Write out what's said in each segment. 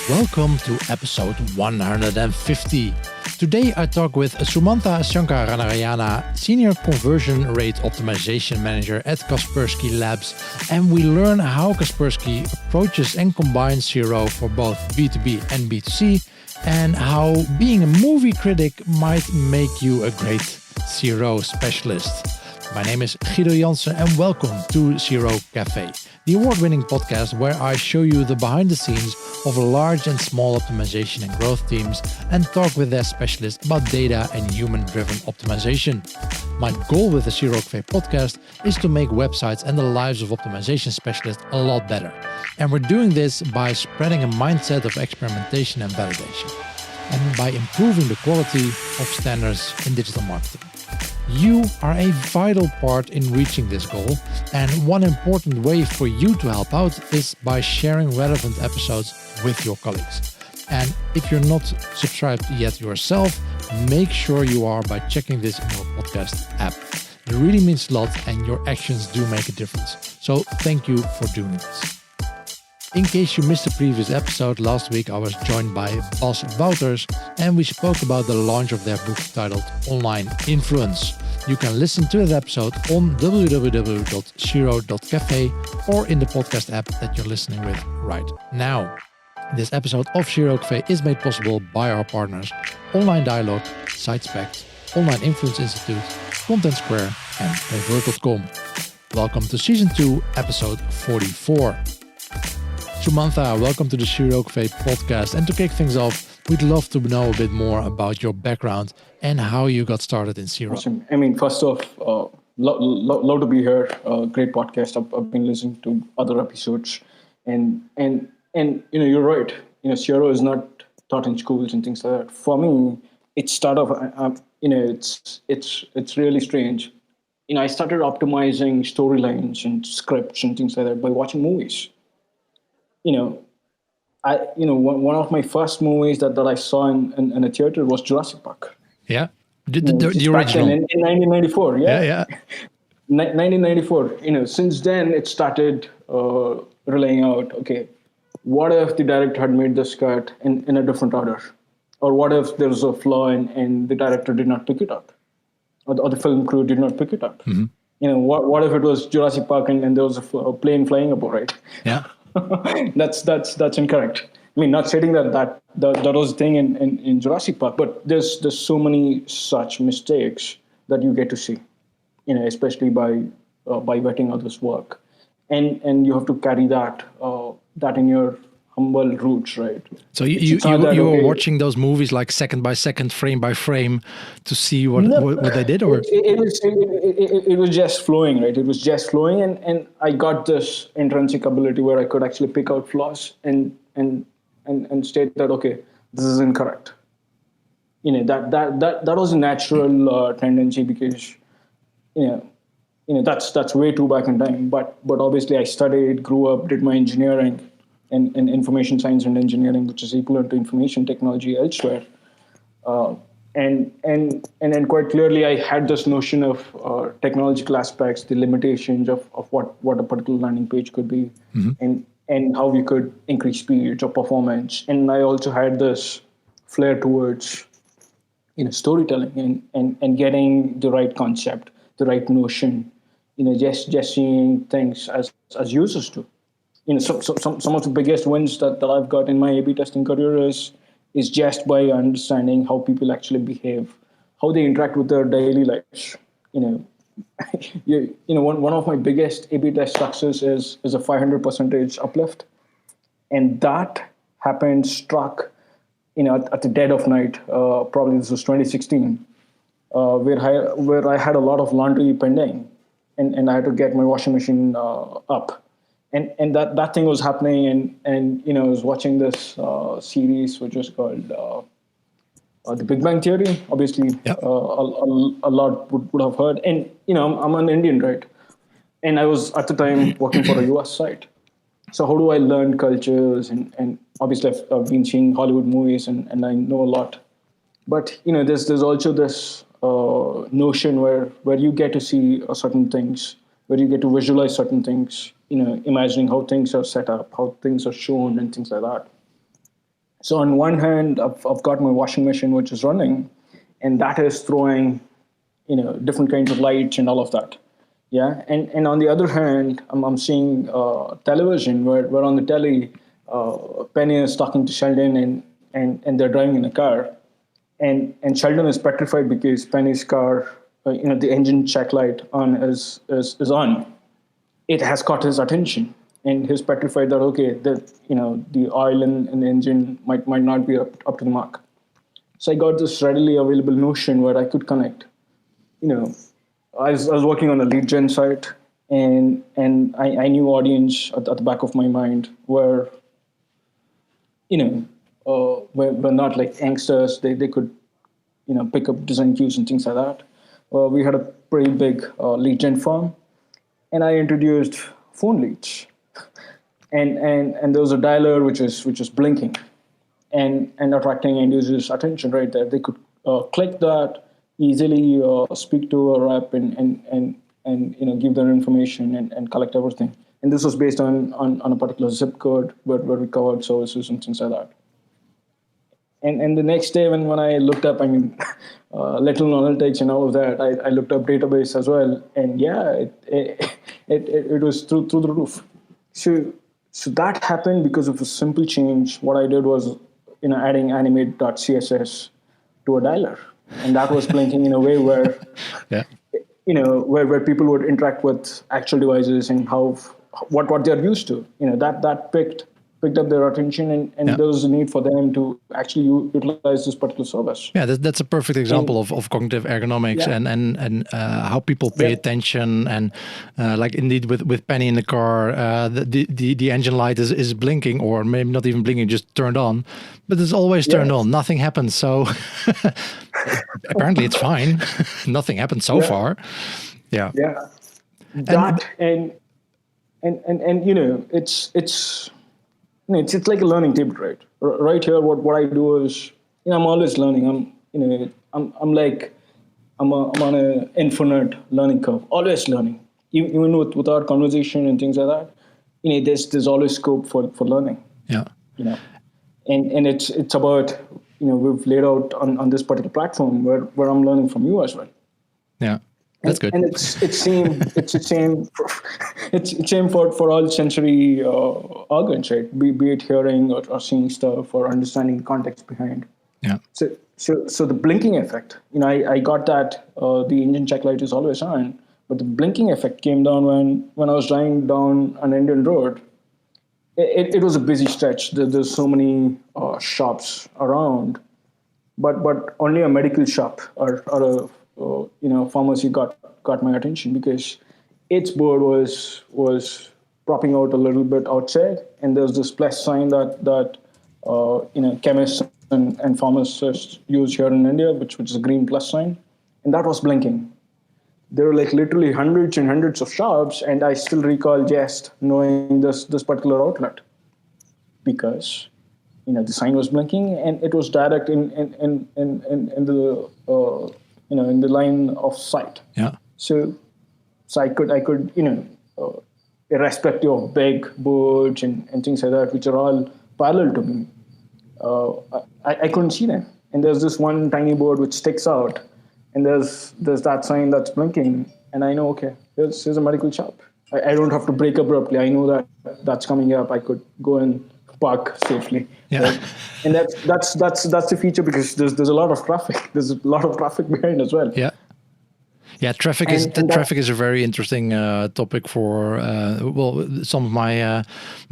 Welcome to episode 150. Today I talk with Sumantha Shankaranarayana, Senior Conversion Rate Optimization Manager at Kaspersky Labs, and we learn how Kaspersky approaches and combines CRO for both B2B and B2C, and how being a movie critic might make you a great CRO specialist. My name is Guido Jansen and welcome to CRO Cafe, the award-winning podcast where I show you the behind the scenes of large and small optimization and growth teams and talk with their specialists about data and human-driven optimization. My goal with the CRO Cafe podcast is to make websites and the lives of optimization specialists a lot better. And we're doing this by spreading a mindset of experimentation and validation, and by improving the quality of standards in digital marketing. You are a vital part in reaching this goal, and one important way for you to help out is by sharing relevant episodes with your colleagues. And if you're not subscribed yet yourself, make sure you are by checking this in your podcast app. It really means a lot and your actions do make a difference. So thank you for doing this. In case you missed the previous episode, last week I was joined by Bas Wouters and we spoke about the launch of their book titled Online Influence. You can listen to that episode on www.shiro.cafe or in the podcast app that you're listening with right now. This episode of Shiro Cafe is made possible by our partners Online Dialogue, SiteSpect, Online Influence Institute, Content Square and Convert.com. Welcome to Season 2, Episode 44. Sumantha, welcome to the Shiro Cafe podcast. And to kick things off, we'd love to know a bit more about your background and how you got started in CRO. Awesome. I mean, first off, love to be here. Great podcast. I've been listening to other episodes, and you're right. CRO is not taught in schools and things like that. For me, it started off. It's really strange. I started optimizing storylines and scripts and things like that by watching movies. One of my first movies that I saw in a theater was Jurassic Park. Yeah, the original in 1994. Yeah. 1994. Since then it started relaying out. Okay, what if the director had made this cut in a different order, or what if there was a flaw and the director did not pick it up, or the film crew did not pick it up. Mm-hmm. What if it was Jurassic Park and there was a plane flying above, right? Yeah. That's incorrect. I mean, not stating that was a thing in Jurassic Park, but there's so many such mistakes that you get to see, especially by vetting others' work, and you have to carry that in your humble roots, right? So you were watching those movies like second by second, frame by frame, to see what they did, or it was just flowing, right? It was just flowing, and I got this intrinsic ability where I could actually pick out flaws and state that, okay, this is incorrect. That was a natural tendency because that's way too back in time. But obviously I studied, grew up, did my engineering and information science and engineering, which is equivalent to information technology elsewhere. And then quite clearly I had this notion of technological aspects, the limitations of what a particular landing page could be, mm-hmm. and how we could increase speeds or performance. And I also had this flair towards storytelling and getting the right concept, the right notion, just seeing things as users do. Some of the biggest wins that I've got in my A/B testing career is just by understanding how people actually behave, how they interact with their daily lives. One of my biggest A/B test success is a 500% uplift, and that struck at the dead of night. Probably this was 2016, where I had a lot of laundry pending, and I had to get my washing machine up. And that thing was happening, and I was watching this series which was called The Big Bang Theory. Obviously, yep. A lot would have heard. And I'm an Indian, right? And I was at the time working for a US site. So how do I learn cultures? And obviously I've been seeing Hollywood movies and I know a lot. But there's also this notion where you get to see certain things, where you get to visualize certain things. Imagining how things are set up, how things are shown, and things like that. So on one hand, I've got my washing machine which is running, and that is throwing, different kinds of lights and all of that. Yeah, and on the other hand, I'm seeing television where on the telly, Penny is talking to Sheldon, and they're driving in a car, and Sheldon is petrified because Penny's car, the engine check light on is on. It has caught his attention, and he's petrified that okay, the oil in the engine might not be up to the mark. So I got this readily available notion where I could connect. I was working on a lead gen site, and I knew audience at the back of my mind were, were not like youngsters. They could, pick up design cues and things like that. We had a pretty big lead gen firm, and I introduced phone leads, and there was a dialer which is blinking, and attracting end users' attention right there. They could click that easily, speak to a rep, and give their information and collect everything. And this was based on a particular zip code where we covered services and things like that. And the next day when I looked up, little analytics and all of that, I looked up database as well, and yeah, it was through the roof. So that happened because of a simple change. What I did was, adding animate.css to a dialer, and that was blinking in a way where, yeah, where people would interact with actual devices and what they're used to. That picked up their attention, and there was a need for them to actually utilize this particular service. Yeah, that's a perfect example of cognitive ergonomics, and how people pay attention, and like indeed with Penny in the car, the engine light is blinking, or maybe not even blinking, just turned on, but it's always turned on. Nothing happens, so apparently it's fine. Nothing happened so far. Yeah. That and it's like a learning table, right? Right here, what I do is, I'm always learning. I'm on an infinite learning curve, always learning. Even with our conversation and things like that, there's always scope for learning. Yeah. And it's about, we've laid out on this particular platform where I'm learning from you as well. Yeah. That's good. And it's the same for all sensory organs, right? Be it hearing or seeing stuff or understanding the context behind. Yeah. So the blinking effect, I got that the engine check light is always on, but the blinking effect came down when I was driving down an Indian road. It was a busy stretch. There's so many shops around, but only a medical shop or a pharmacy got my attention because its board was propping out a little bit outside, and there's this plus sign that chemists and pharmacists use here in India, which is a green plus sign, and that was blinking. There were like literally hundreds and hundreds of shops, and I still recall just knowing this particular outlet because the sign was blinking, and it was direct in the in the line of sight. Yeah. So I could irrespective of big boards and things like that, which are all parallel to me, I couldn't see them. And there's this one tiny board which sticks out, and there's that sign that's blinking, and I know, okay, here's a medical shop. I don't have to brake abruptly. I know that's coming up. I could go and park safely. Yeah. Right? And that's the feature because there's a lot of traffic. There's a lot of traffic behind as well. Yeah. Yeah, traffic is a very interesting topic for some of my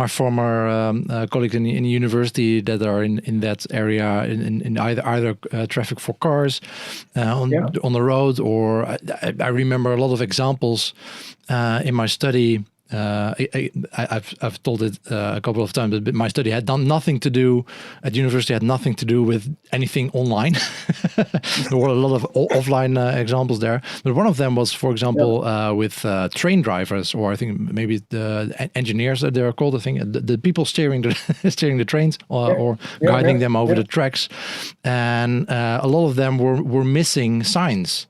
former colleagues in the university that are in that area in either traffic for cars on the road, or I remember a lot of examples in my study. I've told it a couple of times, but my study had done nothing to do at university, had nothing to do with anything online. There were a lot of offline examples there, but one of them was, for example, with train drivers, or I think maybe the engineers that they're called. I think the people steering the trains or guiding them over the tracks, and a lot of them were missing signs.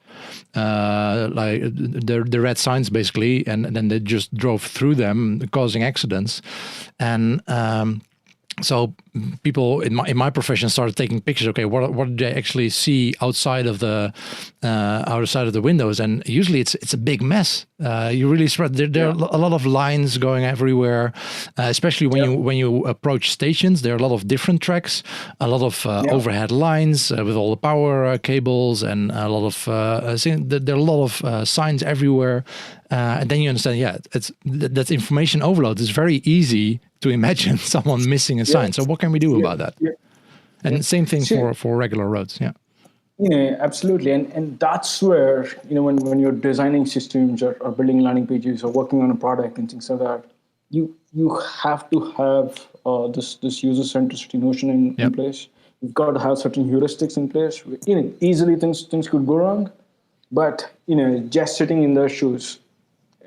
Like the red signs basically, and then they just drove through them, causing accidents. And So people in my profession started taking pictures. Okay, what do they actually see outside of the windows? And usually it's a big mess. You really spread. There are a lot of lines going everywhere, especially when you approach stations. There are a lot of different tracks, a lot of overhead lines with all the power cables, and a lot of there are a lot of signs everywhere. And then you understand, that's information overload. It's very easy to imagine someone missing a sign. So what can we do about that? And same thing for regular roads. Absolutely. And that's where, when you're designing systems or building landing pages or working on a product and things like that, you have to have this user centricity notion in place. You've got to have certain heuristics in place. Easily things could go wrong, but just sitting in their shoes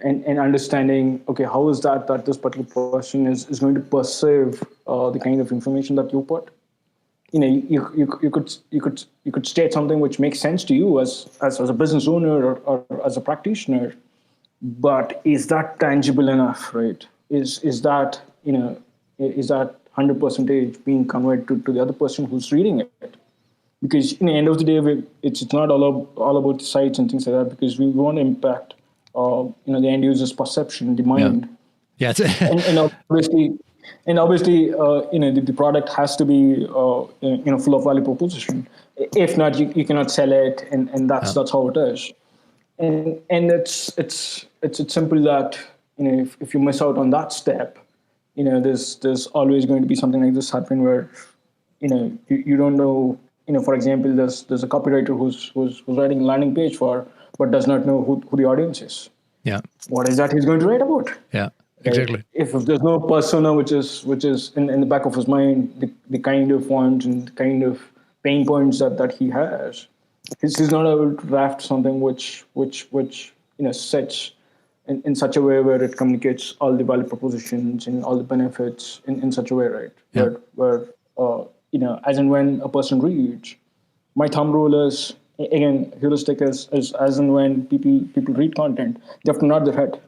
and understanding, okay, how is that this particular person is going to perceive the kind of information that you put. You could state something which makes sense to you as a business owner or as a practitioner, but is that tangible enough, right? Is that 100% being conveyed to the other person who's reading it? Because in the end of the day, it's not all about the sites and things like that, because we want to impact the end user's perception, the mind. Yeah. And obviously, the product has to be full of value proposition. If not, you cannot sell it, and that's how it is. And it's simple that if you miss out on that step, there's always going to be something like this happening where you don't know. For example, there's a copywriter who's writing a landing page but does not know who the audience is. Yeah. What is that he's going to write about? Yeah, exactly. If there's no persona which is in the back of his mind, the kind of wants and the kind of pain points that he has, he's not able to draft something which sets in such a way where it communicates all the value propositions and all the benefits in such a way, right? Yeah. Where as and when a person reads, my thumb rule is, again, heuristic is as and when people read content, they have to nod their head.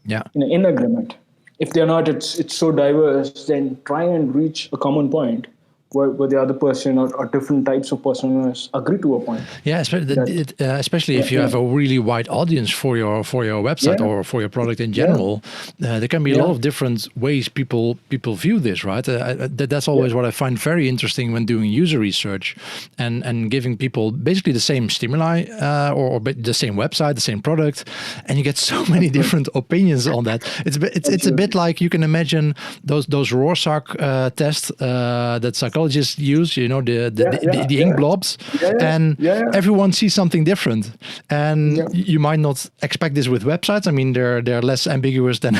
Yeah. In agreement. If they're not, it's so diverse, then try and reach a common point where the other person or different types of personas agree to a point. Yeah, especially if you have a really wide audience for your website or for your product in general, there can be a lot of different ways people view this, right? That's always what I find very interesting when doing user research and giving people basically the same stimuli or the same website, the same product, and you get so many different opinions on that. It's a bit like, you can imagine those Rorschach tests that psychologists use, the ink blobs, and everyone sees something different. And you might not expect this with websites. I mean, they're less ambiguous than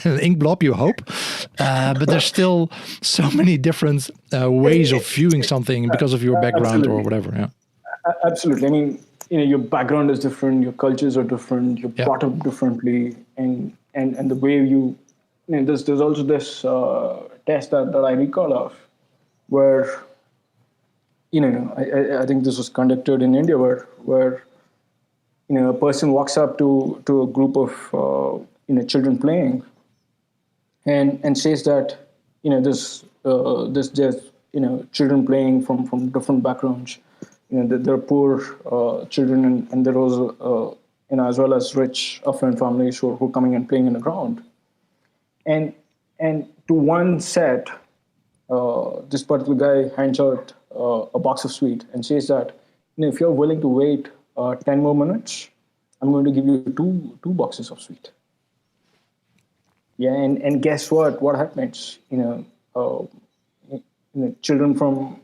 an ink blob, you hope, but there's still so many different ways of viewing something because of your background or whatever. Yeah, absolutely. I mean, your background is different, your cultures are different, you're brought up differently, and the way you there's also this test that I recall of, where I think this was conducted in India, where a person walks up to a group of children playing, and says that there's children playing from different backgrounds. There are poor children, and there was as well as rich affluent families who are coming and playing in the ground, and to one set. This particular guy hands out a box of sweet and says that, if you're willing to wait 10 more minutes, I'm going to give you two boxes of sweet. Yeah, and guess what? What happens? Children from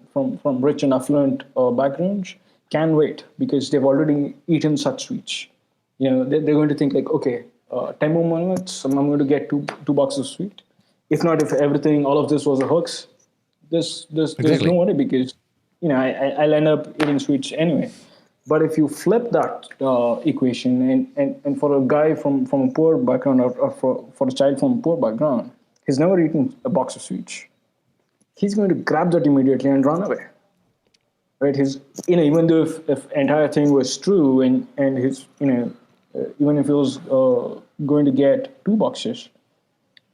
rich and affluent backgrounds can wait because they've already eaten such sweets. They're going to think like, okay, 10 more minutes, I'm going to get two boxes of sweet. If not, if all of this was a hoax, there's no worry, because I'll end up eating sweets anyway. But if you flip that equation, and for a guy from a poor background, or for a child from a poor background, he's never eaten a box of sweets. He's going to grab that immediately and run away. Right? Even though if entire thing was true, and his even if he was going to get two boxes,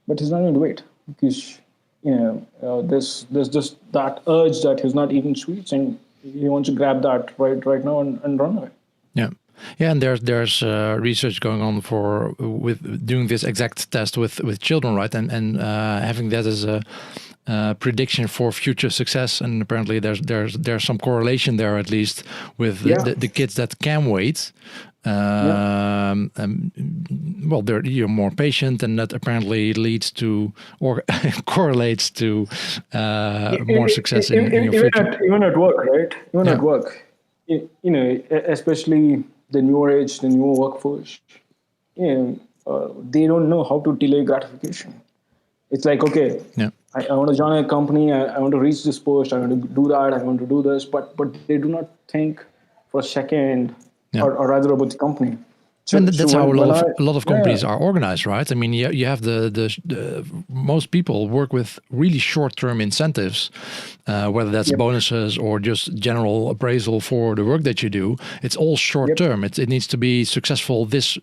but he's not going to wait, because there's just that urge that he's not eating sweets and he wants to grab that right now and run away. Yeah. Yeah, and there's research going on with doing this exact test with children, right? And having that as a prediction for future success. And apparently there's some correlation there, at least, with the kids that can wait. Well, you're more patient, and that apparently leads to or correlates to more success in your future. Even at work, right? Even at work, especially the newer age, the newer workforce, they don't know how to delay gratification. It's like, okay, I want to join a company, I want to reach this post, I want to do that, I want to do this, but they do not think for a second, or rather about the company. So, and that's how a lot of companies are organized, right? I mean, you have the most people work with really short-term incentives, whether that's bonuses or just general appraisal for the work that you do. It's all short-term. It needs to be successful this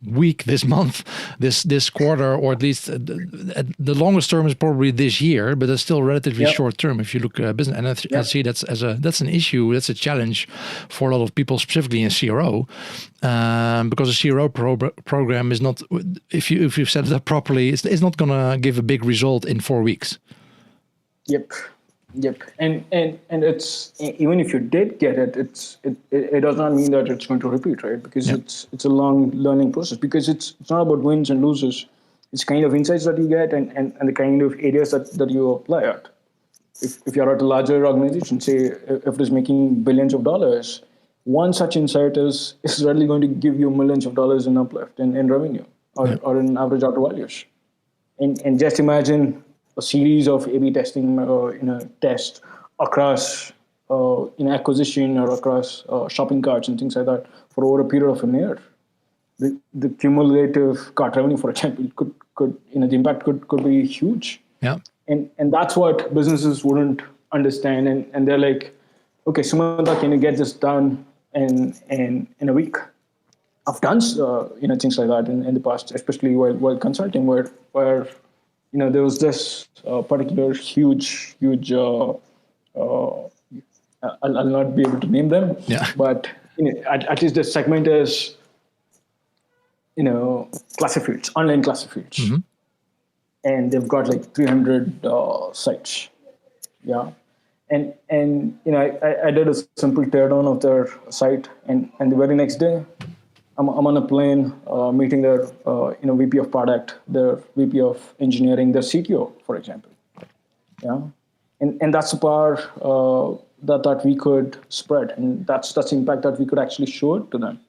week, this month, this quarter, or at least the longest term is probably this year, but it's still relatively short-term if you look at business. And I see that's an issue, that's a challenge for a lot of people, specifically in CRO. Because a CRO program is not, if you've set it up properly, it's not going to give a big result in 4 weeks. Yep. And it's, even if you did get it, it does not mean that it's going to repeat, right? Because it's a long learning process. Because it's not about wins and losses. It's kind of insights that you get and the kind of areas that you apply at. If you're at a larger organization, say if it is making billions of dollars, one such insight is readily going to give you millions of dollars in uplift in revenue or in average order values. And just imagine a series of A/B testing, tests across acquisition or across shopping carts and things like that for over a period of a year. The cumulative cart revenue, for example, could the impact could be huge. Yeah. And that's what businesses wouldn't understand. And they're like, okay, Sumanta, can you get this done in a week? I've done things like that in the past, especially while consulting, where there was this particular huge I'll not be able to name them, but at least the segment is classic fields, online classic fields, and they've got like 300 sites, And I did a simple teardown of their site, and the very next day, I'm on a plane meeting their VP of product, their VP of engineering, their CTO, for example. And that's the power that we could spread, and that's the impact that we could actually show it to them.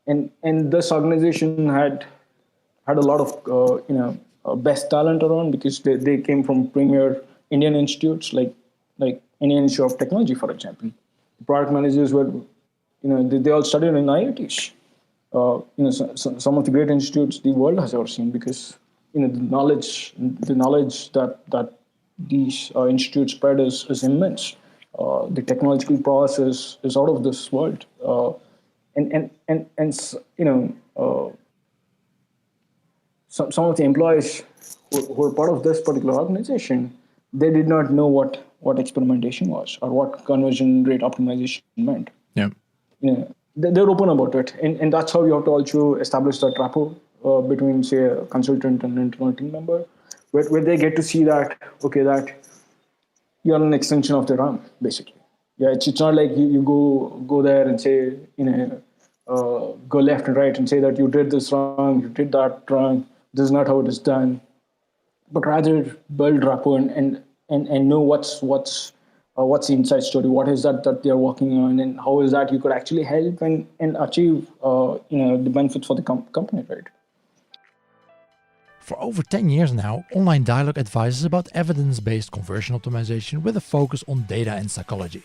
And this organization had a lot of best talent around, because they came from premier Indian institutes like Indian Institute of Technology, for example. The product managers were, they all studied in IITs. Some of the great institutes the world has ever seen, because the knowledge that these institutes spread is immense. The technological process is out of this world. Some of the employees who were part of this particular organization, they did not know what experimentation was or what conversion rate optimization meant. They're open about it, and that's how you have to also establish that rapport between, say, a consultant and an internal team member, where they get to see that you're an extension of their arm, basically. It's not like you go there and say, go left and right and say that you did this wrong, you did that wrong, this is not how it is done, but rather build rapport and know what's the inside story, what is that they're working on, and how is that you could actually help and achieve the benefits for the company, right? For over 10 years now, Online Dialogue advises about evidence-based conversion optimization with a focus on data and psychology.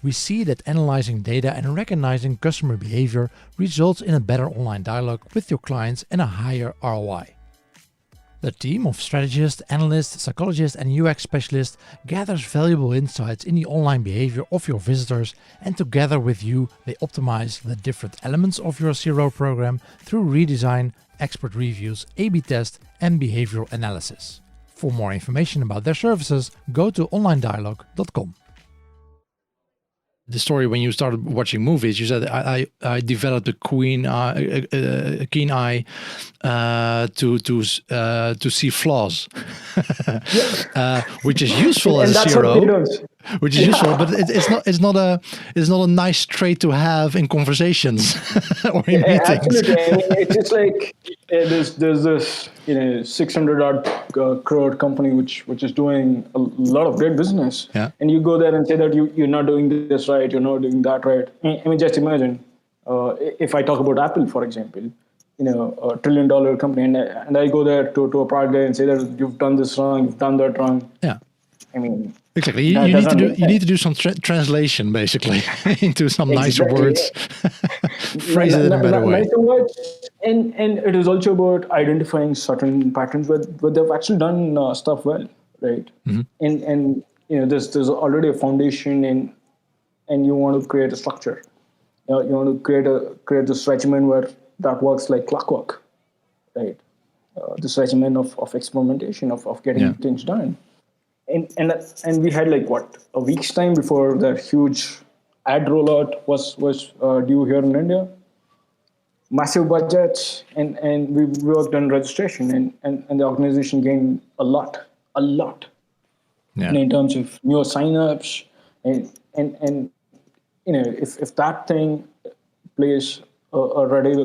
We see that analyzing data and recognizing customer behavior results in a better online dialogue with your clients and a higher ROI. The team of strategists, analysts, psychologists and UX specialists gathers valuable insights in the online behavior of your visitors, and together with you they optimize the different elements of your CRO program through redesign, expert reviews, A/B test and behavioral analysis. For more information about their services, go to onlinedialogue.com. The story when you started watching movies, you said I developed a keen eye to see flaws, which is useful as a CRO. Which is useful, but it's not a nice trait to have in conversations or in meetings. Absolutely, I mean, it's just like there's this 600 odd crore company which is doing a lot of great business, and you go there and say that you're not doing this right, you're not doing that right. I mean, just imagine if I talk about Apple, for example, a $1 trillion company, and I go there to a product guy and say that you've done this wrong, you've done that wrong. Yeah. I mean, exactly. You need to do some translation basically into some nicer words. Phrase it in a better way. Nicer words, and it is also about identifying certain patterns where they've actually done stuff well, right? Mm-hmm. And there's already a foundation, and you want to create a structure. You want to create this regimen where that works like clockwork, right? This regimen of experimentation, of getting things done. And we had a week's time before the huge ad rollout was due here in India. Massive budgets, and we worked on registration, and the organization gained a lot, in terms of new signups, and if that thing plays already,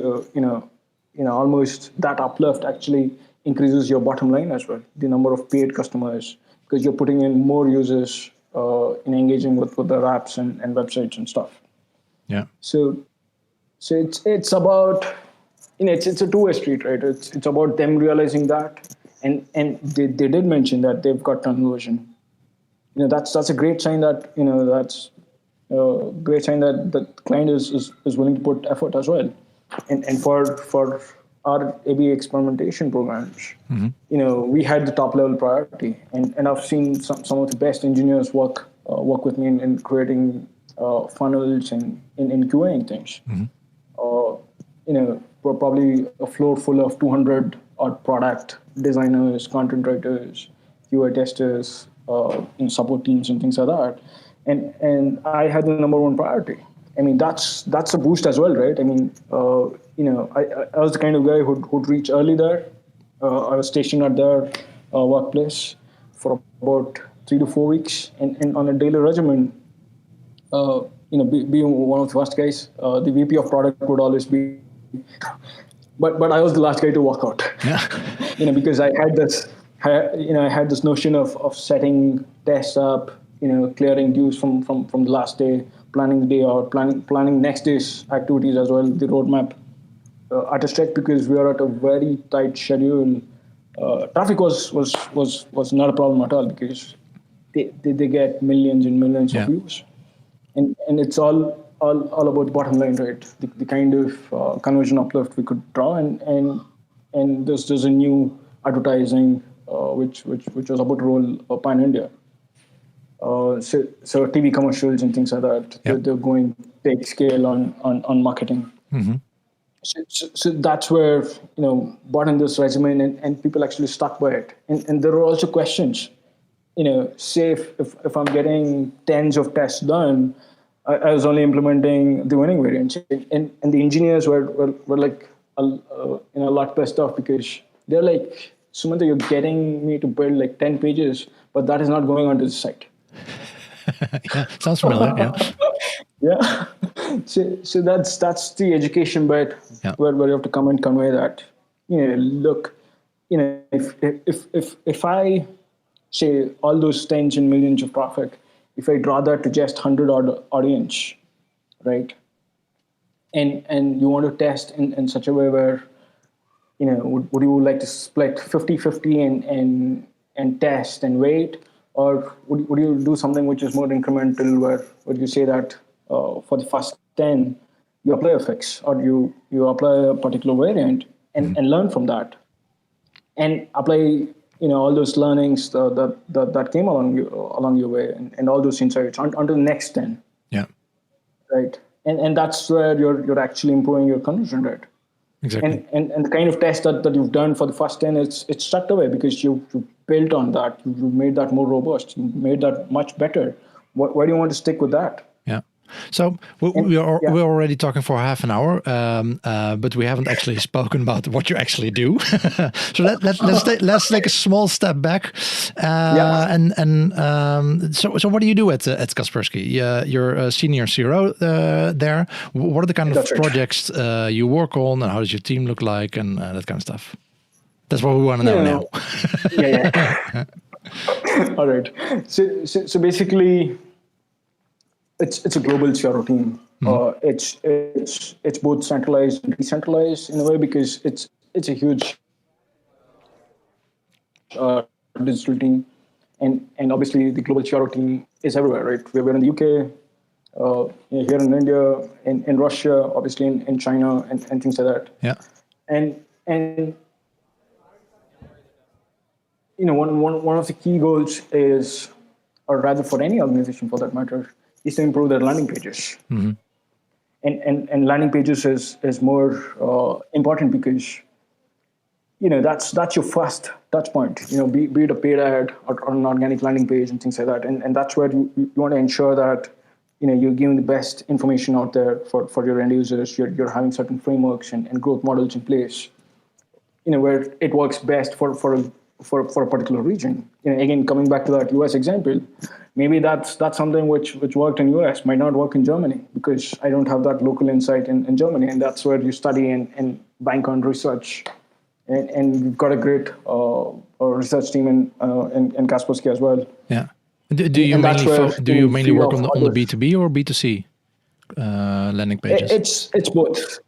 almost that uplift actually increases your bottom line as well, the number of paid customers, because you're putting in more users in engaging with their apps and websites and stuff. Yeah. So it's about, it's a two-way street, right? It's about them realizing that, and they did mention that they've got conversion. That's a great sign that that's a great sign that the client is willing to put effort as well, and for our A/B experimentation programs, we had the top level priority, and I've seen some of the best engineers work with me in creating funnels and in QAing things. We're probably a floor full of 200 odd product designers, content writers, QA testers, support teams and things like that, and I had the number one priority. I mean, that's a boost as well, right? I mean, I was the kind of guy who'd reach early there. I was stationed at their workplace for about 3 to 4 weeks, and on a daily regimen, being one of the first guys, the VP of product would always be, but I was the last guy to walk out. Yeah. Because I had this notion of setting tests up, clearing dues from the last day, planning the day out, planning next day's activities as well, the roadmap at a stretch, because we are at a very tight schedule. Traffic was not a problem at all, because they get millions and millions of views, and it's all about bottom line, right? The kind of conversion uplift we could draw, and there's a new advertising which was about to roll pan India. So TV commercials and things like that. They're going big scale on marketing. Mm-hmm. So that's where bought in this regimen, and people actually stuck by it. And there are also questions. Say if I'm getting tens of tests done, I was only implementing the winning variants, and the engineers were like a lot pissed off, because they're like, Sumanta, you're getting me to build like 10 pages, but that is not going onto the site. Yeah, sounds familiar. Yeah. So that's the education bit, where you have to come and convey that. Look, if I say all those tens and millions of traffic, if I draw that to just 100 odd audience, right? And you want to test in such a way where, would you like to split 50-50 and test and wait? Or would you do something which is more incremental, where would you say that for the first 10, you apply a fix, or you apply a particular variant and learn from that, and apply all those learnings that came along your way, and all those insights onto the next 10. Yeah. Right. And that's where you're actually improving your conversion rate. Exactly. And the kind of test that you've done for the first 10, it's stuck away because you built on that. You made that more robust. You made that much better. Why do you want to stick with that? Yeah. So And yeah, we're already talking for half an hour, but we haven't actually spoken about what you actually do. So let's take a small step back. yeah, So what do you do at Kaspersky? You're a senior CRO there. What are the kind of that's right. projects you work on, and how does your team look like, and that kind of stuff? That's what we want to know now. Yeah. All right. So basically, it's a global CRO team. It's both centralized and decentralized in a way because it's a huge digital team, and obviously the global CRO team is everywhere, right? We're in the UK, here in India, in Russia, obviously in China, and things like that. Yeah. And one of the key goals is, or rather for any organization for that matter, is to improve their landing pages. And landing pages is more important because that's your first touch point. Be it a paid ad or an organic landing page and things like that. And that's where you want to ensure that you're giving the best information out there for your end users. You're having certain frameworks and growth models in place. Where it works best for a particular region. Again, coming back to that US example, maybe that's something which worked in US might not work in Germany because I don't have that local insight in Germany, and that's where you study and bank on research. And we've got a great research team in Kaspersky as well. Yeah. Do you mainly work on the B2B or B2C landing pages? It's both.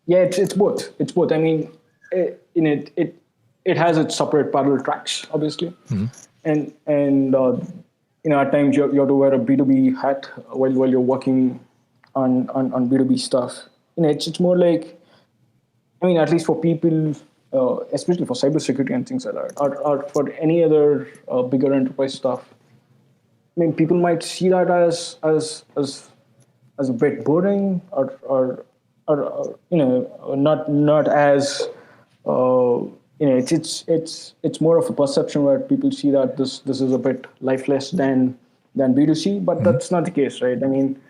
Yeah, it's both. It's both. I mean, it has its separate parallel tracks, obviously, and at times you have to wear a B2B hat while you're working on B2B stuff. It's more like, I mean, at least for people, especially for cybersecurity and things like that, or for any other bigger enterprise stuff. I mean, people might see that as a bit boring, or not as it's more of a perception where people see that this is a bit lifeless than B2C, but that's not the case, right? I mean,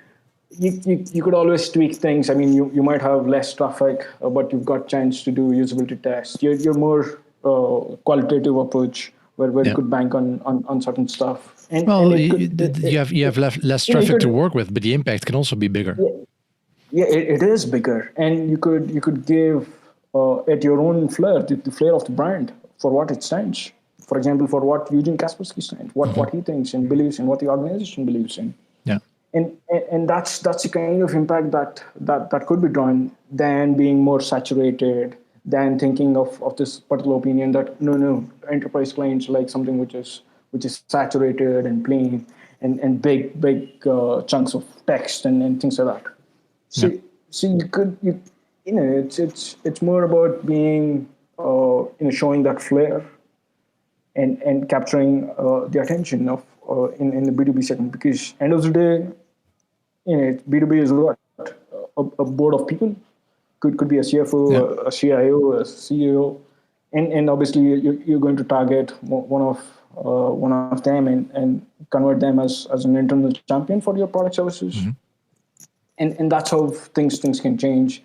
you could always tweak things. I mean, you might have less traffic, but you've got chance to do usability tests. You're more qualitative approach where you could bank on certain stuff. And you have less traffic to work with, but the impact can also be bigger. Yeah, it is bigger, and you could give at your own flair, the flair of the brand for what it stands. For example, for what Eugene Kaspersky stands, what he thinks and believes in, what the organization believes in. Yeah. And that's the kind of impact that could be done than being more saturated, than thinking of this particular opinion that no enterprise clients like something which is saturated and plain and big chunks of text and things like that. So it's more about being showing that flair and capturing the attention of in the B2B segment, because end of the day, B2B is what a board of people, could be a CFO, a CIO, a CEO, and obviously you're going to target one of them and convert them as an internal champion for your product services. And that's how things can change.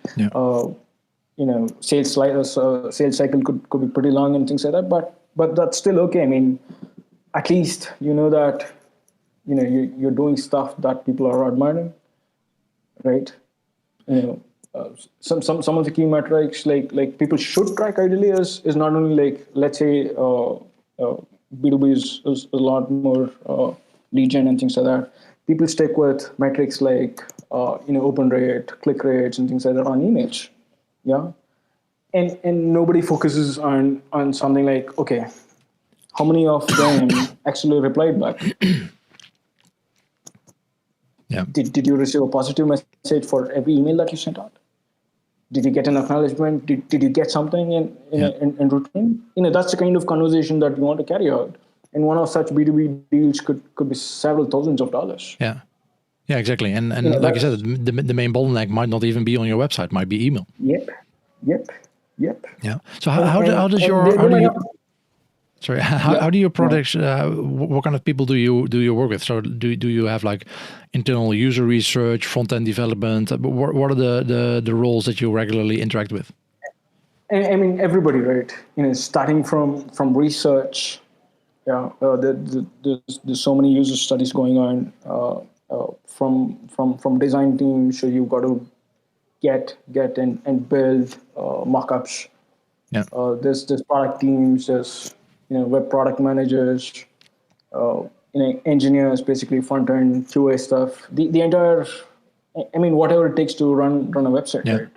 Sales cycle could be pretty long and things like that, but that's still okay. I mean, at least that you're doing stuff that people are admiring, right? Some of the key metrics like people should track ideally is not only like, let's say B2B is a lot more lead gen and things like that. People stick with metrics like open rate, click rates, and things like that on image. Yeah. And nobody focuses on something like, okay, how many of them actually replied back? Yeah. Did you receive a positive message for every email that you sent out? Did you get an acknowledgement? Did you get something in return? That's the kind of conversation that you want to carry out. And one of such B2B deals could be several thousands of dollars. Yeah. Yeah, exactly. And like you said, the main bottleneck might not even be on your website, might be email. Yep. Yep. Yeah. So how does your sorry how do your products? What kind of people do you work with? So do you have like internal user research, front end development? What are the roles that you regularly interact with? I mean, everybody, right? Starting from research. Yeah, there's so many user studies going on from design teams. So you've got to get and build mockups. Yeah. There's product teams. There's web product managers. Engineers, basically front end QA stuff. The entire, I mean, whatever it takes to run a website, right?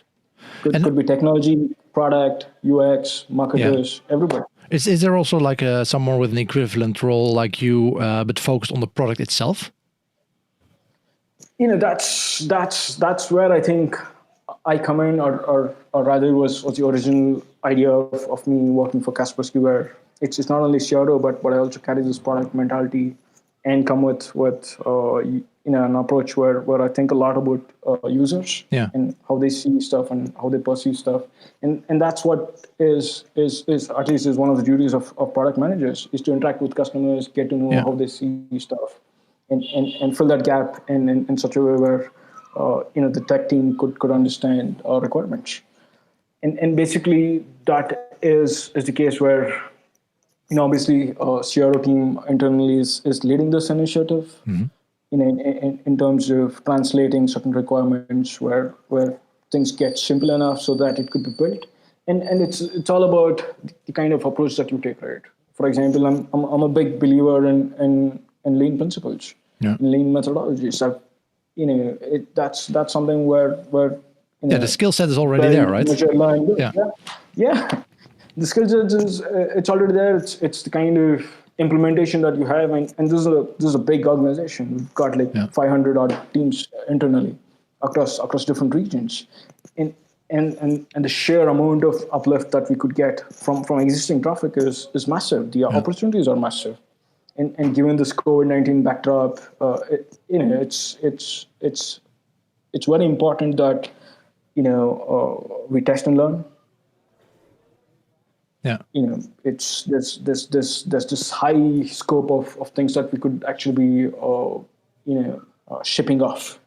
Could be technology, product, UX, marketers, everybody. Is there also like someone with an equivalent role like you, but focused on the product itself? That's where I think I come in, or rather, it was the original idea of me working for Kaspersky, where it's not only CRO, but I also carry this product mentality and come with an approach where I think a lot about users and how they see stuff and how they perceive stuff, and that's what is at least is one of the duties of product managers, is to interact with customers, get to know how they see stuff, and fill that gap in such a way where the tech team could understand our requirements, and basically that is the case where. Obviously, CRO team internally is leading this initiative. In terms of translating certain requirements where things get simple enough so that it could be built, and it's all about the kind of approach that you take, right? For example, I'm a big believer in lean principles, lean methodologies. That's something where the skill set is already there, right? Yeah. The skill set is it's already there. It's the kind of implementation that you have, and this is a big organization. We've got like 500 odd teams internally across different regions, and the sheer amount of uplift that we could get from existing traffic is massive. The opportunities are massive, and given this COVID-19 backdrop, it's very important that we test and learn. Yeah, it's there's this high scope of things that we could actually be shipping off.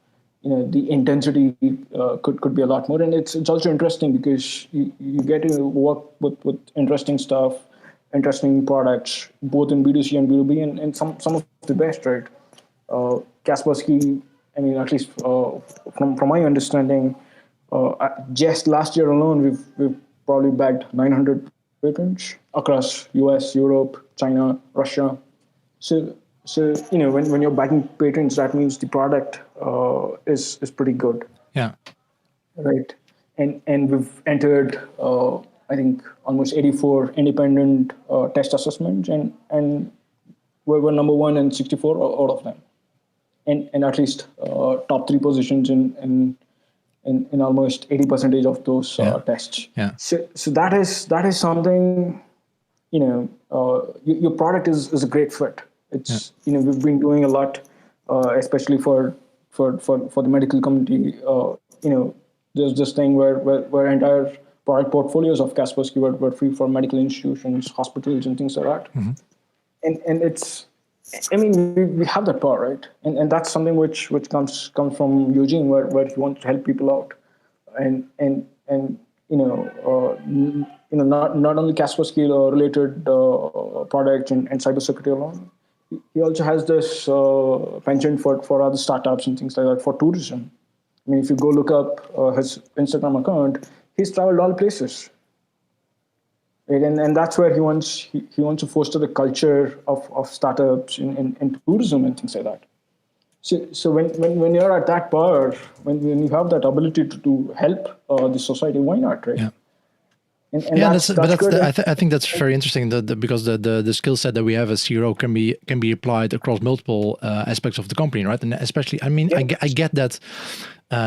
The intensity could be a lot more, and it's also interesting because you get to work with interesting stuff, interesting products, both in B2C and B2B, and some of the best, right? Kaspersky, I mean, at least from my understanding, just last year alone, we've probably bagged 900 patents across US, Europe, China, Russia. So when you're backing patents, that means the product is pretty good. Yeah. Right. And we've entered I think almost 84 independent test assessments, and we're number one in 64 out of them, and at least top 3 positions in almost 80% of those tests. Yeah. So that is something, your product is a great fit. It's we've been doing a lot, especially for the medical community. There's this thing where entire product portfolios of Kaspersky were free for medical institutions, hospitals, and things like that. Mm-hmm. And it's, I mean, we have that power, right? And that's something which comes from Eugene, where he wants to help people out, and not only Kaspersky related products and cybersecurity alone. He also has this penchant for other startups and things like that, for tourism. I mean, if you go look up his Instagram account, he's traveled all places. Right? And that's where he wants to foster the culture of startups in tourism and things like that. So when you're at that power, when you have that ability to help the society, why not, right? Yeah. And that's good. I think that's very interesting because the skill set that we have as CRO can be applied across multiple aspects of the company, right? And especially, I mean, I get that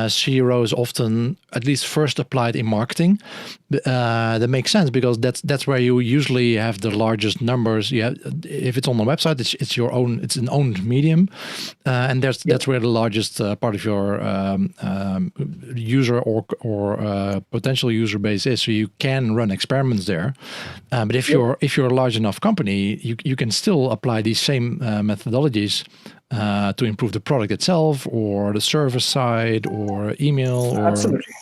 zero is often at least first applied in marketing. That makes sense because that's where you usually have the largest numbers. If it's on the website, it's your own. It's an owned medium, and that's where the largest part of your user or potential user base is. So you can run experiments there. But if you're a large enough company, you can still apply these same methodologies to improve the product itself, or the service side, or email. Or, absolutely,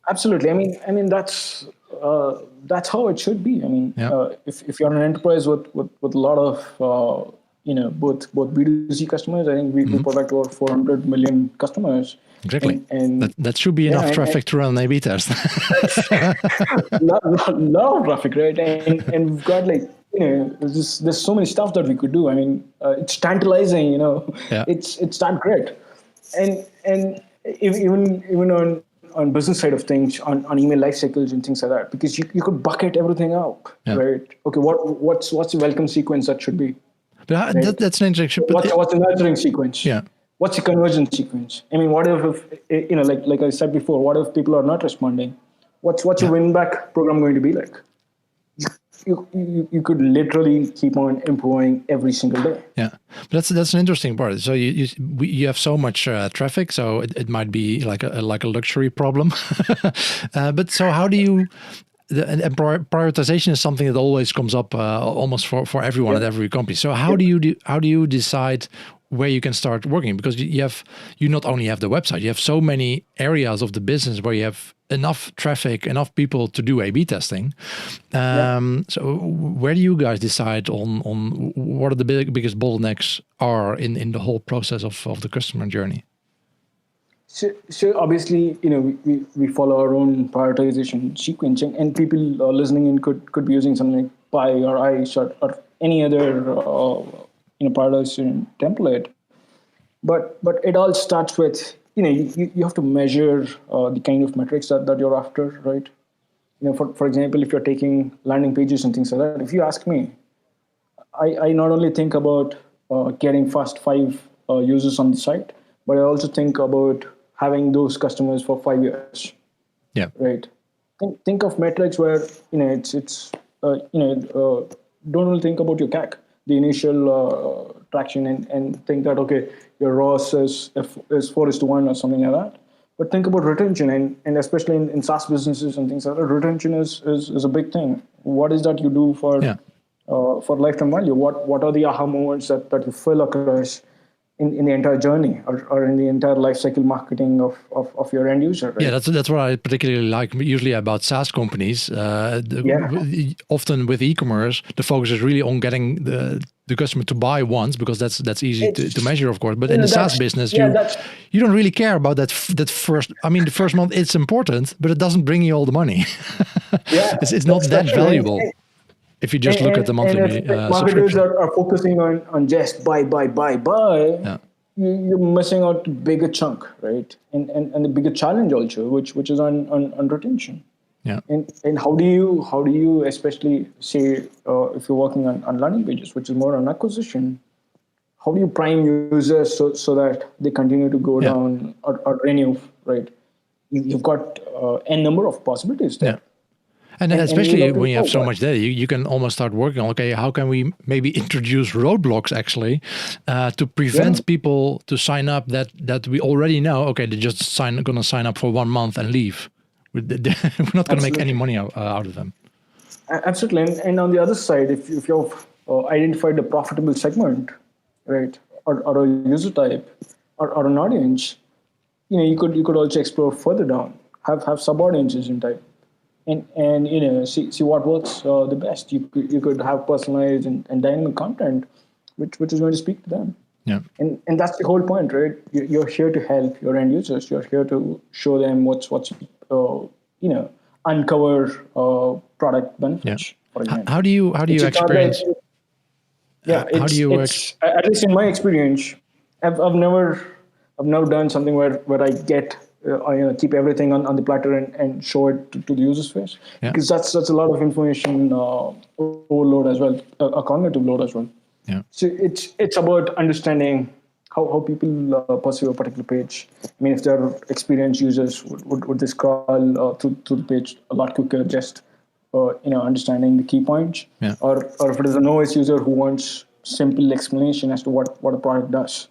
absolutely. I mean that's how it should be. I mean, if you're an enterprise with a lot of both B2C customers, I think we protect over 400 million customers. Exactly, and that should be enough traffic to run an A/B test. lot of traffic, right? And we've got there's so many stuff that we could do. I mean, it's tantalizing, it's that great. And even on business side of things, on email life cycles and things like that, because you could bucket everything up, right? Okay, what's the welcome sequence that should be? But right? That's an interesting. What's the nurturing sequence? Yeah. What's the conversion sequence? I mean, what if like I said before, what if people are not responding? What's your win back program going to be like? You could literally keep on improving every single day. Yeah, but that's an interesting part. So you have so much traffic, so it might be like a luxury problem. But so how do you? And prioritization is something that always comes up almost for everyone at every company. So how do you decide where you can start working? Because you not only have the website, you have so many areas of the business where you have enough traffic, enough people to do A/B testing. So where do you guys decide on what are the biggest bottlenecks are in the whole process of the customer journey? So obviously, we follow our own prioritization sequencing, and people listening in could be using something like Pi or ICE or any other prioritization template. But it all starts with you have to measure the kind of metrics that you're after, right? For example, if you're taking landing pages and things like that, if you ask me, I not only think about getting first 5 users on the site, but I also think about having those customers for 5 years. Yeah. Right. Think of metrics where it's don't only think about your CAC, the initial traction, and think that okay, your ROAS is 4:1 or something like that. But think about retention, and especially in SaaS businesses and things like that, retention is a big thing. What is that you do for lifetime value? What are the aha moments that you feel across in the entire journey or in the entire life cycle marketing of your end user? Right? Yeah, that's what I particularly like usually about SaaS companies. Often with e-commerce, the focus is really on getting the customer to buy once, because that's easy to measure, of course. But in the SaaS business, you don't really care about that first. I mean, the first month it's important, but it doesn't bring you all the money. It's not that valuable. If you just look at the monthly marketers are focusing on just buy, you're missing out a bigger chunk, right? And the bigger challenge also, which is on retention. Yeah. And how do you especially say if you're working on landing pages, which is more on acquisition, how do you prime users so that they continue to go down or renew, right? You've got n number of possibilities there. Yeah. And especially when you have so much data, you can almost start working on, okay, how can we maybe introduce roadblocks actually to prevent people to sign up that we already know, okay, they're just going to sign up for 1 month and leave. We're not going to make any money out of them. Absolutely. And on the other side, if you've identified a profitable segment, right, or a user type or an audience, you could also explore further down, have sub-audiences in type. And see what works the best. You could have personalized and dynamic content, which is going to speak to them. Yeah. And that's the whole point, right? You're here to help your end users. You're here to show them what's uncover product benefits. Yeah. For example. How do you experience? How do you work? At least in my experience, I've never done something where I get. Keep everything on the platter and show it to the user's face, because that's a lot of information overload as well, a cognitive load as well. Yeah. So it's about understanding how people perceive a particular page. I mean, if they're experienced users, would they scroll through the page a lot quicker, just understanding the key points, Yeah. or if it is a novice user who wants simple explanation as to what a product does.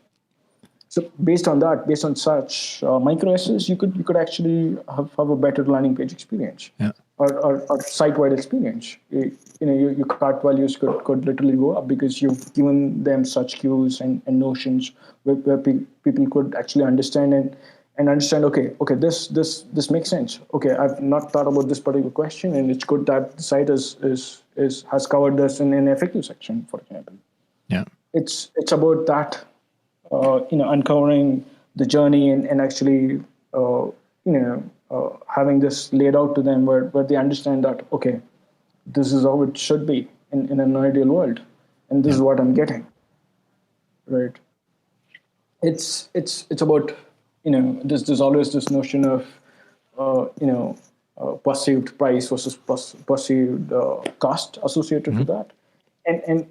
So based on that, based on such micro essays, you could actually have a better landing page experience, Yeah. or site-wide experience. Your cart values could literally go up because you've given them such cues and notions where people could actually understand and understand. Okay, this makes sense. Okay, I've not thought about this particular question, and it's good that the site has covered this in an FAQ section, for example. Yeah. It's about that. Uncovering the journey and actually, having this laid out to them where they understand that, okay, this is how it should be in an ideal world, and this is what I'm getting. Right. It's about, there's always this notion of, perceived price versus perceived cost associated to that. And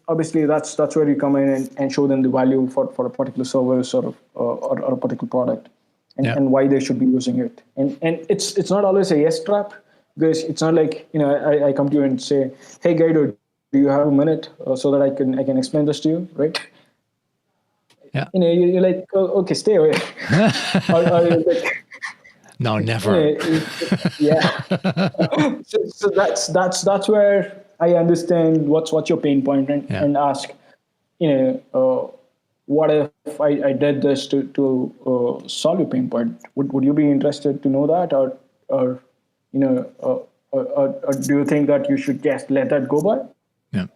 obviously that's where you come in and show them the value for a particular service or a particular product, and why they should be using it. And it's not always a yes trap, because it's not like, I come to you and say, hey Guido, do you have a minute so that I can explain this to you, right? Yeah. You're like, oh, okay, stay away. or you're like, no, never. Yeah. so that's where I understand what's your pain point, and ask, what if I did this to solve your pain point? Would you be interested to know that, or do you think that you should just let that go by? Yeah.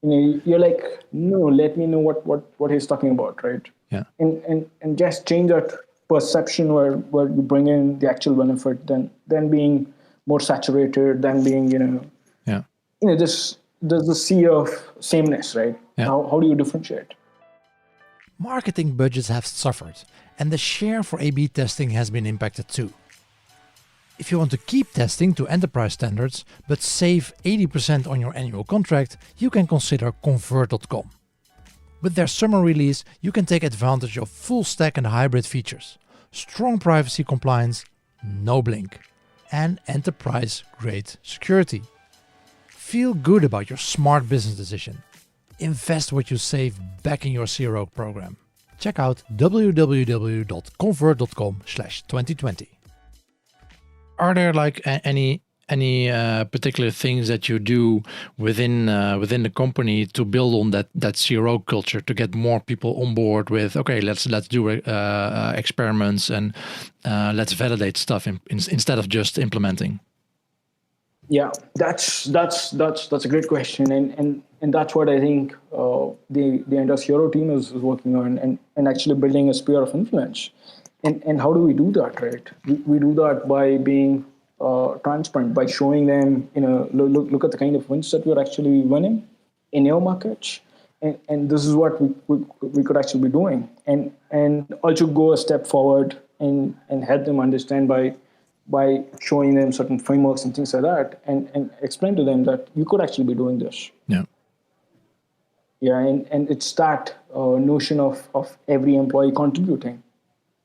You're like, no, let me know what he's talking about, right? Yeah. And just change that perception where you bring in the actual benefit, than being more saturated, than being, there's a sea of sameness, right? Yeah. How do you differentiate? Marketing budgets have suffered, and the share for A/B testing has been impacted too. If you want to keep testing to enterprise standards, but save 80% on your annual contract, you can consider Convert.com. With their summer release, you can take advantage of full stack and hybrid features, strong privacy compliance, no blink, and enterprise-grade security. Feel good about your smart business decision. Invest what you save back in your CRO program. Check out www.convert.com/2020. Are there like any particular things that you do within the company to build on that CRO culture, to get more people on board with, okay, let's do experiments and let's validate stuff instead of just implementing? Yeah, that's a great question, and that's what I think the entire CRO team is working on, and actually building a sphere of influence. And how do we do that, right? We do that by being transparent, by showing them, look at the kind of wins that we're actually winning in your markets, and this is what we could actually be doing, and also go a step forward and help them understand by showing them certain frameworks and things like that, and explain to them that you could actually be doing this. Yeah. Yeah, and it's that notion of every employee contributing,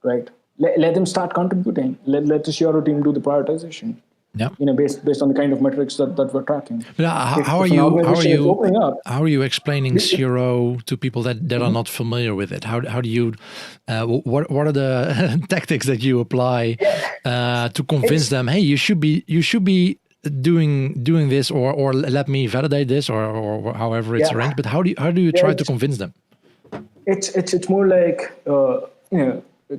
right? Let them start contributing. Let the CRO team do the prioritization. Yeah. Based on the kind of metrics that we're tracking. But how are you explaining CRO to people that are not familiar with it? How do you what are the tactics that you apply to convince them? Hey, you should be doing this, or let me validate this, or however it's arranged. But how do you try to convince them? It's more like a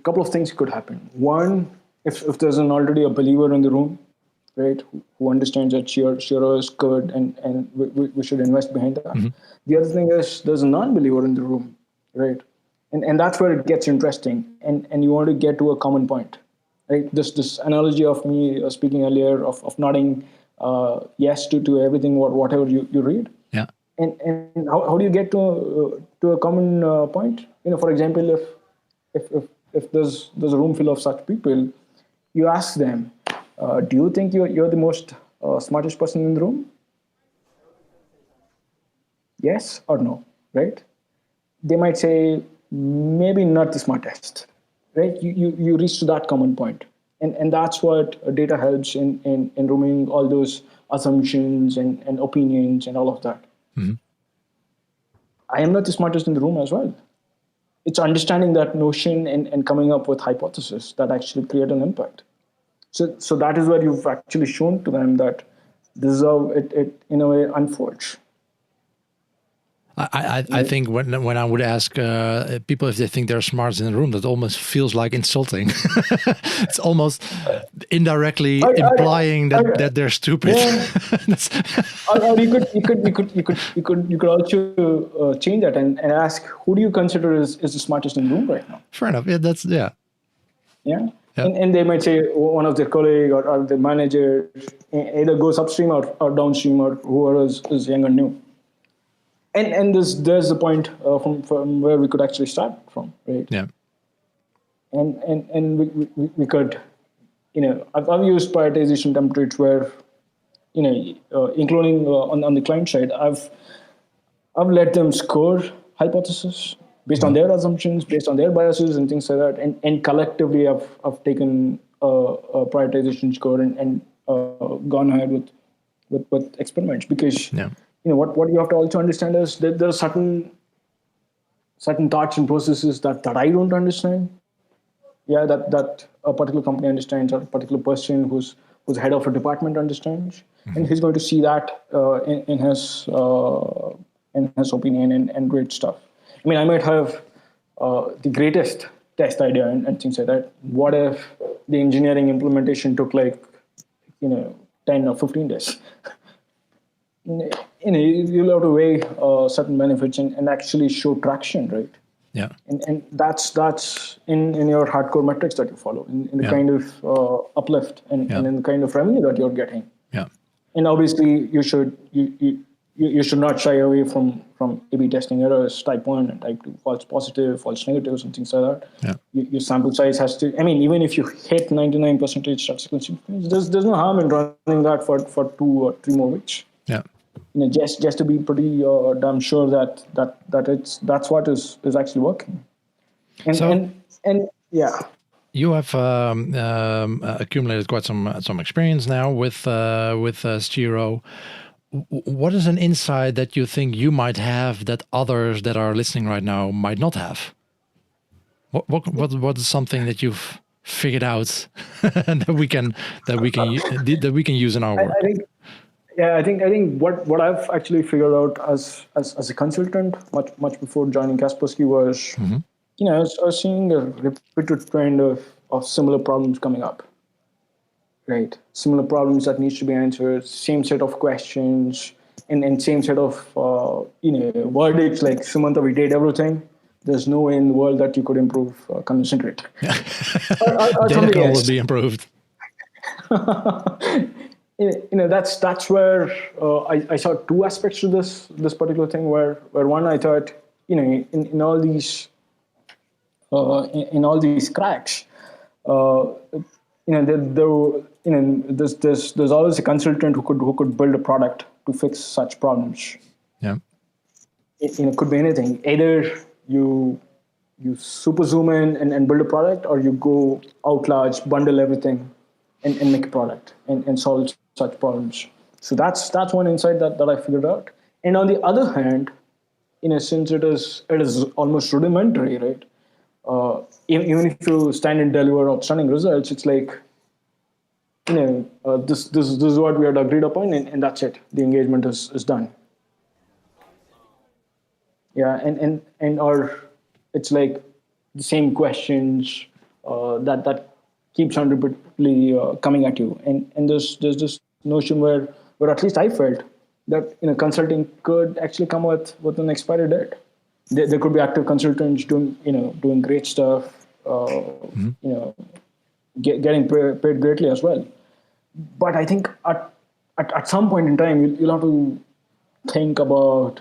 couple of things could happen. One, if there's already a believer in the room, right, who understands that CRO is good and we should invest behind that. Mm-hmm. The other thing is there's a non-believer in the room, right? And that's where it gets interesting. And you want to get to a common point, right? This analogy of me speaking earlier of nodding yes to everything, whatever you read. Yeah. And how do you get to a common point? For example, if there's a room full of such people, you ask them, do you think you're the most smartest person in the room? Yes or no, right? They might say maybe not the smartest, right? You reach to that common point. And that's what data helps in removing all those assumptions and opinions and all of that. Mm-hmm. I am not the smartest in the room as well. It's understanding that notion and coming up with hypotheses that actually create an impact. So that is where you've actually shown to them that this is how it in a way unfolds. I think when I would ask people if they think they're smart in the room, that almost feels like insulting. It's almost indirectly implying that they're stupid. Yeah. or you could also change that and ask, who do you consider is the smartest in the room right now? Fair enough. Yeah. Yeah. And they might say one of their colleague or the manager either goes upstream or downstream, or whoever is young or new. And there's the point from where we could actually start from, right? Yeah. And we could, I've used prioritization templates where, including on the client side, I've let them score hypotheses based on their assumptions, based on their biases and things like that, and collectively I've taken a prioritization score and gone ahead with experiments, because. Yeah. What you have to also understand is that there are certain thoughts and processes that I don't understand. Yeah, that a particular company understands, or a particular person who's head of a department understands, and he's going to see that in his opinion and great stuff. I mean, I might have the greatest test idea and things like that. What if the engineering implementation took 10 or 15 days? You'll have to weigh certain benefits and actually show traction, right? Yeah. And that's in your hardcore metrics that you follow, in the kind of uplift and in the kind of revenue that you're getting. Yeah. And obviously you should not shy away from A/B testing errors, type 1 and type 2, false positive, false negatives, and things like that. Yeah. Your sample size has to, even if you hit 99% statistical significance, there's no harm in running that for 2 or 3 more weeks. Yeah. Just to be pretty damn sure that's what is actually working. And yeah. You have accumulated quite some experience now with Stiro. What is an insight that you think you might have that others that are listening right now might not have? What is something that you've figured out that we can use in our work? I think what I've actually figured out as a consultant much before joining Kaspersky was, I was seeing a repeated trend of similar problems coming up, right? Similar problems that needs to be answered, same set of questions, and same set of verdicts like, Sumanta, we did everything. There's no way in the world that you could improve conversion rate. or Data can always be improved. That's where I saw 2 aspects to this particular thing. Where one, I thought, in all these cracks, there's always a consultant who could build a product to fix such problems. Yeah. It could be anything. Either you super zoom in and build a product, or you go out large, bundle everything, and make a product and solve such problems. So that's one insight that I figured out. And on the other hand, since it is almost rudimentary, right? Even if you stand and deliver outstanding results, it's like, this is what we had agreed upon, and that's it. The engagement is done. Yeah, and or it's like the same questions that keeps on repeatedly coming at you, and there's this notion where at least I felt that consulting could actually come with an expiry date. There could be active consultants doing great stuff, getting paid greatly as well. But I think at some point in time you'll have to think about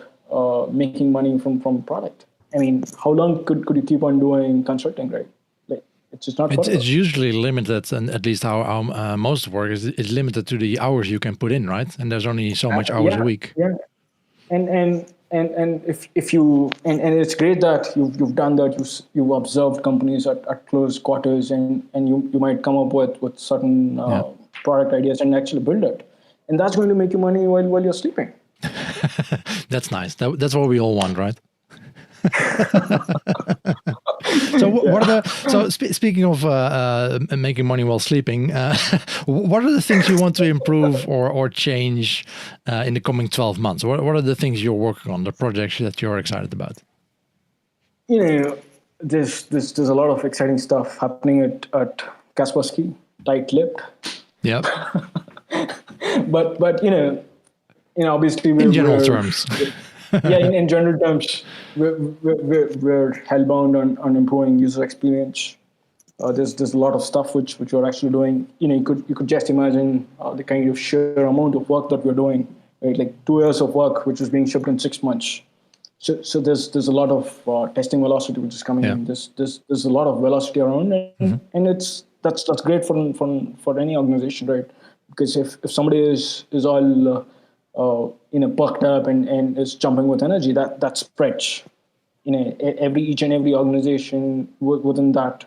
making money from product. I mean, how long could you keep on doing consulting, right? It's just not. It's usually limited, and at least how most work is limited to the hours you can put in, right? And there's only so much hours a week. Yeah, and and if you and it's great that you've done that. You've observed companies at close quarters, and you might come up with certain product ideas and actually build it, and that's going to make you money while you're sleeping. That's nice. That's what we all want, right? So what are speaking of making money while sleeping, what are the things you want to improve or change in the coming 12 months? What are the things you're working on, the projects that you're excited about? There's a lot of exciting stuff happening at Kaspersky, tight-lipped. Yeah. but obviously in general terms. in general terms, we're hellbound on improving user experience. There's a lot of stuff which we're actually doing. You could just imagine the kind of sheer amount of work that we're doing, right? Like 2 years of work which is being shipped in 6 months. So there's a lot of testing velocity which is coming in. There's a lot of velocity around, and that's great for any organization, right? Because if somebody is all perked up and is jumping with energy, that spreads. Each and every organization within that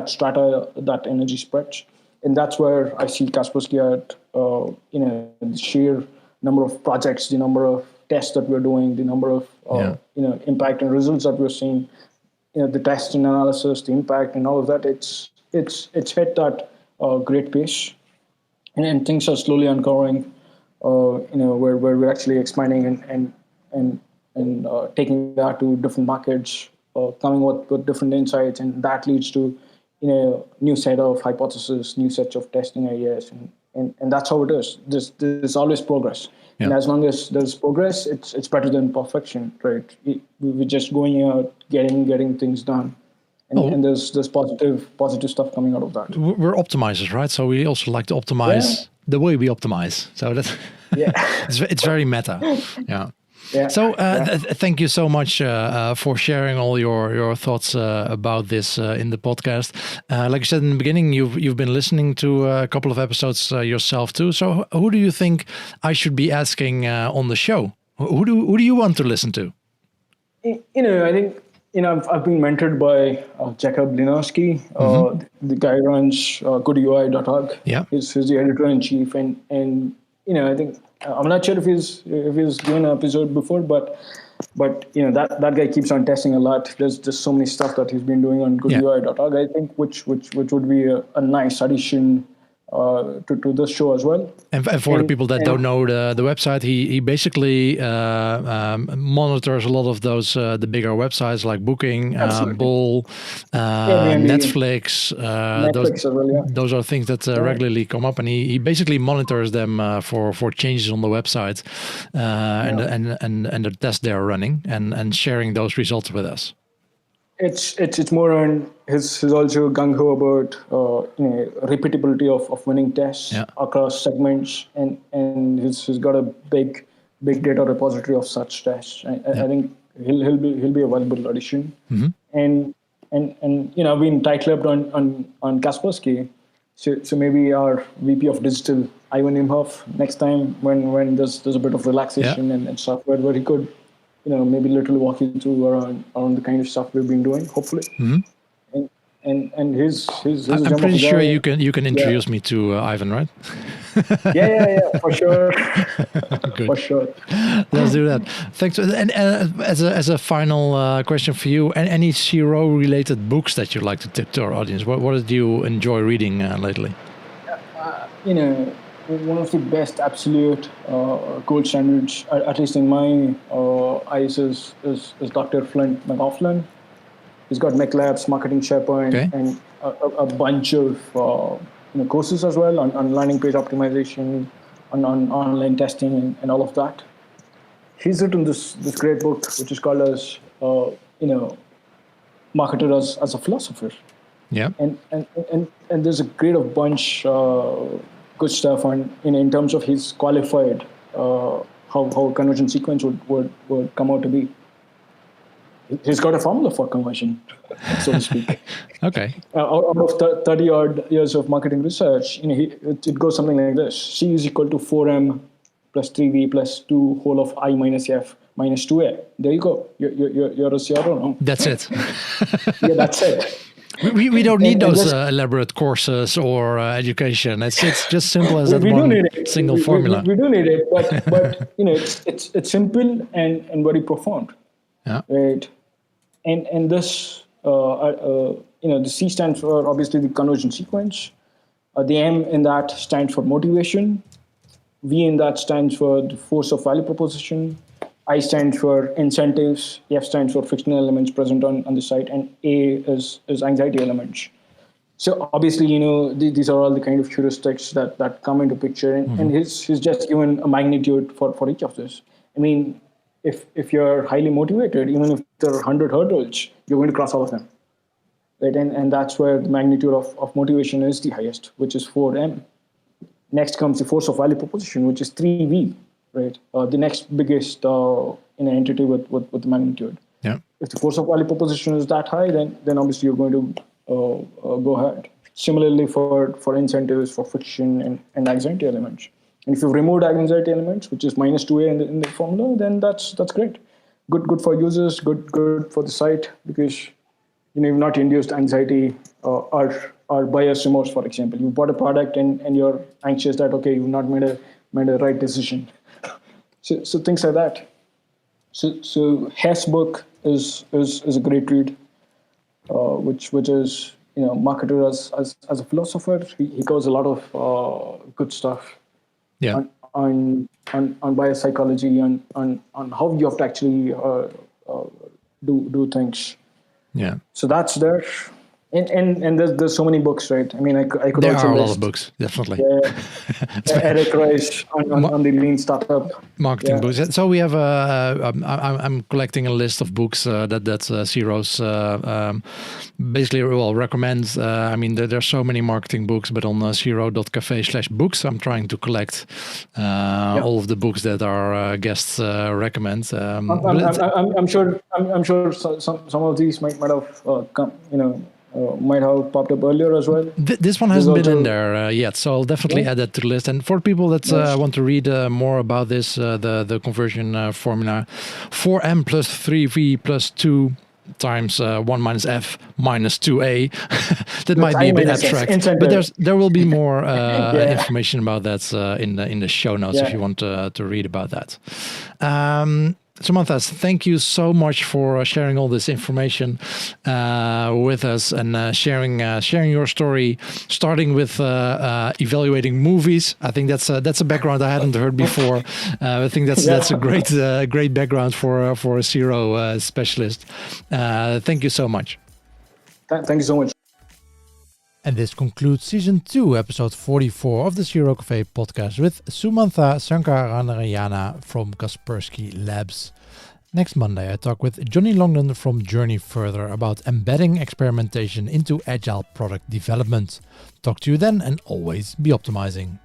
strata, that energy spreads, and that's where I see Kaspersky at. The sheer number of projects, the number of tests that we're doing, the number of impact and results that we're seeing, the test and analysis, the impact and all of that. It's hit at a great pace, and things are slowly uncovering. Where we're actually expanding and taking that to different markets, coming with different insights, and that leads to new set of hypotheses, new sets of testing ideas, and that's how it is. There's always progress, and as long as there's progress, it's better than perfection, right? We're just going out, getting things done. And there's positive stuff coming out of that. We're optimizers, right? So we also like to optimize the way we optimize. So that's it's very meta. Yeah. So thank you so much for sharing all your thoughts about this in the podcast. Like you said in the beginning, you've been listening to a couple of episodes yourself too. So who do you think I should be asking on the show? Who do you want to listen to? I think. I've been mentored by Jacob Linowski. The guy runs goodui.org. Yeah, he's the editor-in-chief, and I think I'm not sure if he's doing an episode before, but that guy keeps on testing a lot. There's just so many stuff that he's been doing on goodui.org. I think which would be a nice addition to this show as well. And for the people that don't know the website, he basically monitors a lot of those the bigger websites like Booking, Bol, Netflix. Those are things that regularly come up, and he basically monitors them for changes on the website and the tests they are running and sharing those results with us. It's more on his also gung ho about repeatability of winning tests across segments, and he's got a big data repository of such tests. I think he'll be a valuable addition. And I've been tight-lipped on Kaspersky, so maybe our VP of Digital, Ivan Imhoff, next time when there's a bit of relaxation and stuff where he could maybe literally walk you through around the kind of stuff we've been doing, hopefully. And his I'm pretty sure you can introduce me to Ivan, right? yeah, for sure. Good. For sure. Let's do that. Thanks. And as a final question for you, any CRO-related books that you'd like to tip to our audience? What did you enjoy reading lately? One of the best absolute gold standards, at least in my eyes, is Dr. Flint McLaughlin. He's got McLabs, Marketing SharePoint, and a bunch of courses as well on landing page optimization, on online testing, and all of that. He's written this great book, which is called as Marketer as a Philosopher. Yeah. And there's a great bunch. Good stuff on in terms of his qualified how conversion sequence would come out to be. He's got a formula for conversion, so to speak. Okay. Out of 30 odd years of marketing research, it goes something like this: C is equal to 4M plus 3v plus 2 whole of I minus f minus 2a. There you go. You're a CRO now. That's it. Yeah, that's it. We don't need those elaborate courses or education. It's just simple as that one single formula. We do need it, but it's simple and very profound. Yeah. Right. And this the C stands for obviously the conversion sequence. The M in that stands for motivation. V in that stands for the force of value proposition. I stands for incentives. F stands for frictional elements present on the site, and A is anxiety elements. So obviously, these are all the kind of heuristics that come into picture, and he's just given a magnitude for each of this. I mean, if you're highly motivated, even if there are 100 hurdles, you're going to cross all of them, right? And that's where the magnitude of motivation is the highest, which is 4M. Next comes the force of value proposition, which is 3V. Right, the next biggest entity with the magnitude. Yeah. If the force of value proposition is that high, then obviously you're going to go ahead. Similarly for incentives, for friction and anxiety elements. And if you've removed anxiety elements, which is minus 2a in the formula, then that's great. Good for users, good for the site, because you've not induced anxiety or buyer's remorse, for example. You bought a product and you're anxious that you've not made a right decision. So things like that. So Hess' book is a great read, which is marketed as a philosopher. He covers a lot of good stuff. Yeah. On biopsychology, on how you have to actually do things. Yeah. So that's there. And there's so many books, right? I mean, I could there also are a list, lot of books, definitely. Eric Rice on the lean startup marketing books. So we have I'm collecting a list of books that Zero's basically recommends. I mean, there's so many marketing books, but on zero.cafe/books, I'm trying to collect all of the books that our guests recommend. I'm sure some of these might have come, might have popped up earlier as well. This one hasn't been in there yet, so I'll definitely add that to the list. And for people that want to read more about this, the conversion formula, 4M plus 3V plus 2 times 1 minus F minus 2A. That might be a bit abstract, but there will be more information about that in the show notes if you want to read about that. Samantha, thank you so much for sharing all this information with us and sharing your story, starting with evaluating movies. I think that's a background I hadn't heard before. I think that's a great background for a Zero specialist. Thank you so much. Thank you so much. And this concludes Season 2, Episode 44 of the Zero Cafe podcast with Sumantha Sankaranarayana from Kaspersky Labs. Next Monday, I talk with Johnny Longdon from Journey Further about embedding experimentation into agile product development. Talk to you then, and always be optimizing.